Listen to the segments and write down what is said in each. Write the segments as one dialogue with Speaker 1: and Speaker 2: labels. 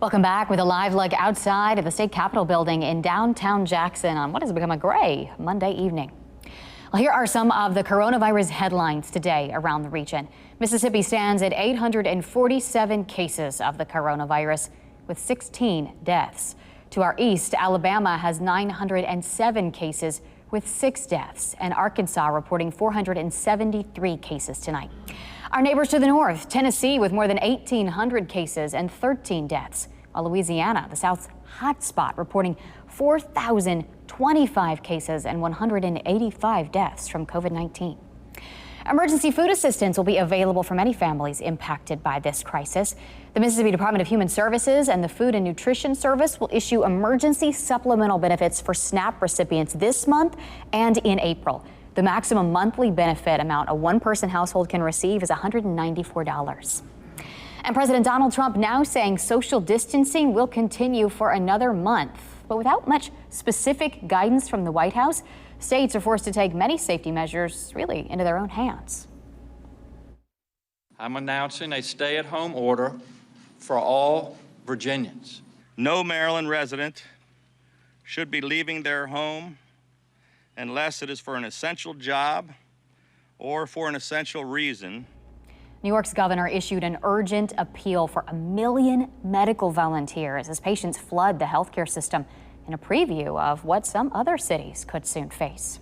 Speaker 1: Welcome back with a live look outside of the state capitol building in downtown Jackson on what has become a gray Monday evening. Well, here are some of the coronavirus headlines today around the region. Mississippi stands at 847 cases of the coronavirus with 16 deaths. To our east, Alabama has 907 cases with 6 deaths, and Arkansas reporting 473 cases tonight. Our neighbors to the north, Tennessee with more than 1,800 cases and 13 deaths, while Louisiana, the South's hotspot, reporting 4,025 cases and 185 deaths from COVID-19. Emergency food assistance will be available for many families impacted by this crisis. The Mississippi Department of Human Services and the Food and Nutrition Service will issue emergency supplemental benefits for SNAP recipients this month and in April. The maximum monthly benefit amount a one-person household can receive is $194. And President Donald Trump now saying social distancing will continue for another month. But without much specific guidance from the White House, states are forced to take many safety measures really into their own hands.
Speaker 2: I'm announcing a stay-at-home order for all Virginians.
Speaker 3: No Maryland resident should be leaving their home unless it is for an essential job or for an essential reason.
Speaker 1: New York's governor issued an urgent appeal for 1 million medical volunteers as patients flood the healthcare system in a preview of what some other cities could soon face.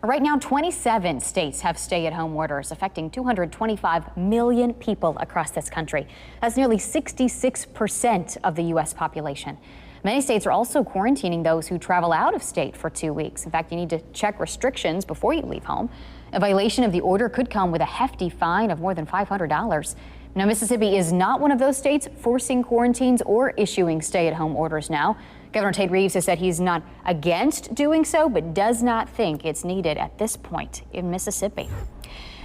Speaker 1: Right now, 27 states have stay-at-home orders affecting 225 million people across this country. That's nearly 66% of the U.S. population. Many states are also quarantining those who travel out of state for 2 weeks. In fact, you need to check restrictions before you leave home. A violation of the order could come with a hefty fine of more than $500. Now, Mississippi is not one of those states forcing quarantines or issuing stay-at-home orders now. Governor Tate Reeves has said he's not against doing so, but does not think it's needed at this point in Mississippi.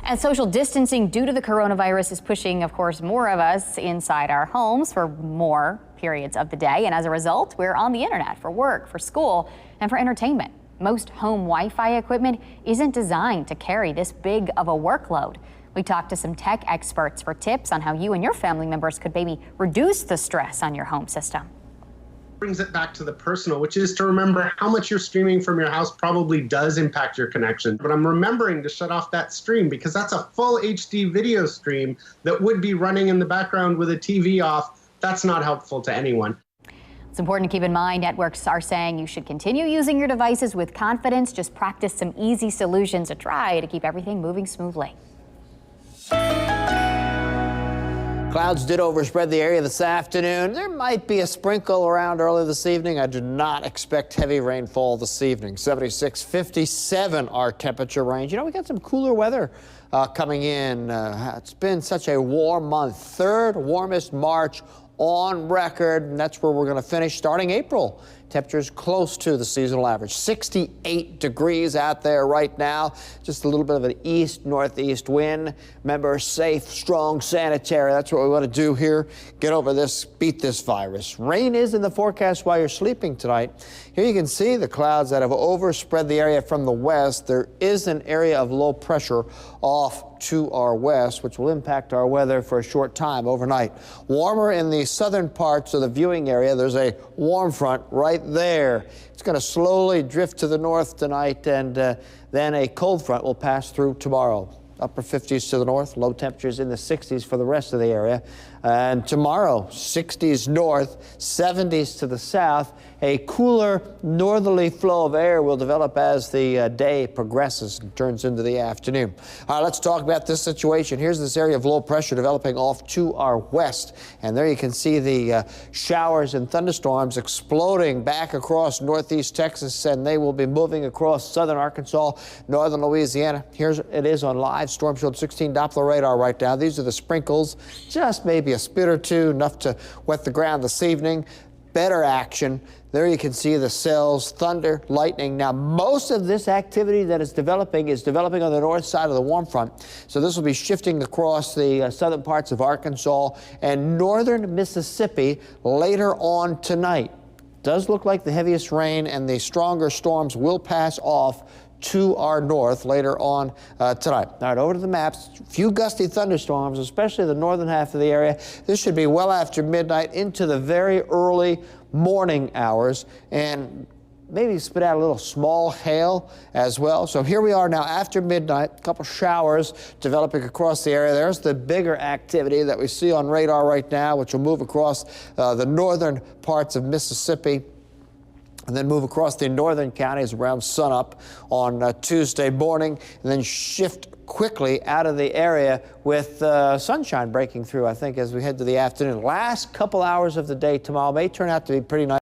Speaker 1: And social distancing due to the coronavirus is pushing, of course, more of us inside our homes for more periods of the day. And as a result, we're on the internet for work, for school, and for entertainment. Most home Wi-Fi equipment isn't designed to carry this big of a workload. We talked to some tech experts for tips on how you and your family members could maybe reduce the stress on your home system.
Speaker 4: Brings it back to the personal, which is to remember how much you're streaming from your house probably does impact your connection. But I'm remembering to shut off that stream because that's a full HD video stream that would be running in the background with a TV off. That's not helpful to anyone.
Speaker 1: It's important to keep in mind networks are saying you should continue using your devices with confidence. Just practice some easy solutions to try to keep everything moving smoothly.
Speaker 5: Clouds did overspread the area this afternoon. There might be a sprinkle around early this evening. I do not expect heavy rainfall this evening. 76, 57 our temperature range. You know, we got some cooler weather coming in. It's been such a warm month. Third warmest March on record, and that's where we're going to finish starting April. Temperatures close to the seasonal average. 68 degrees out there right now. Just a little bit of an east-northeast wind. Remember, safe, strong, sanitary. That's what we want to do here. Get over this, beat this virus. Rain is in the forecast while you're sleeping tonight. Here you can see the clouds that have overspread the area from the west. There is an area of low pressure off to our west, which will impact our weather for a short time overnight. Warmer in the southern parts of the viewing area. There's a warm front right there. It's going to slowly drift to the north tonight, and then a cold front will pass through tomorrow. Upper 50s to the north, low temperatures in the 60s for the rest of the area. And tomorrow, 60s north, 70s to the south. A cooler northerly flow of air will develop as the day progresses and turns into the afternoon. All right, let's talk about this situation. Here's this area of low pressure developing off to our west. And there you can see the showers and thunderstorms exploding back across northeast Texas, and they will be moving across southern Arkansas, northern Louisiana. Here it is on live Storm Shield 16 Doppler radar right now. These are the sprinkles, just maybe a spit or two, enough to wet the ground this evening. Better action. There you can see the cells, thunder, lightning. Now, most of this activity that is developing on the north side of the warm front. So this will be shifting across the southern parts of Arkansas and northern Mississippi later on tonight. Does look like the heaviest rain and the stronger storms will pass off to our north later on tonight. All right, over to the maps. A few gusty thunderstorms, especially the northern half of the area. This should be well after midnight into the very early morning hours, and maybe spit out a little small hail as well. So here we are now after midnight, a couple showers developing across the area. There's the bigger activity that we see on radar right now, which will move across the northern parts of Mississippi and then move across the northern counties around sunup on Tuesday morning, and then shift quickly out of the area with sunshine breaking through, I think, as we head to the afternoon. Last couple hours of the day tomorrow may turn out to be pretty nice.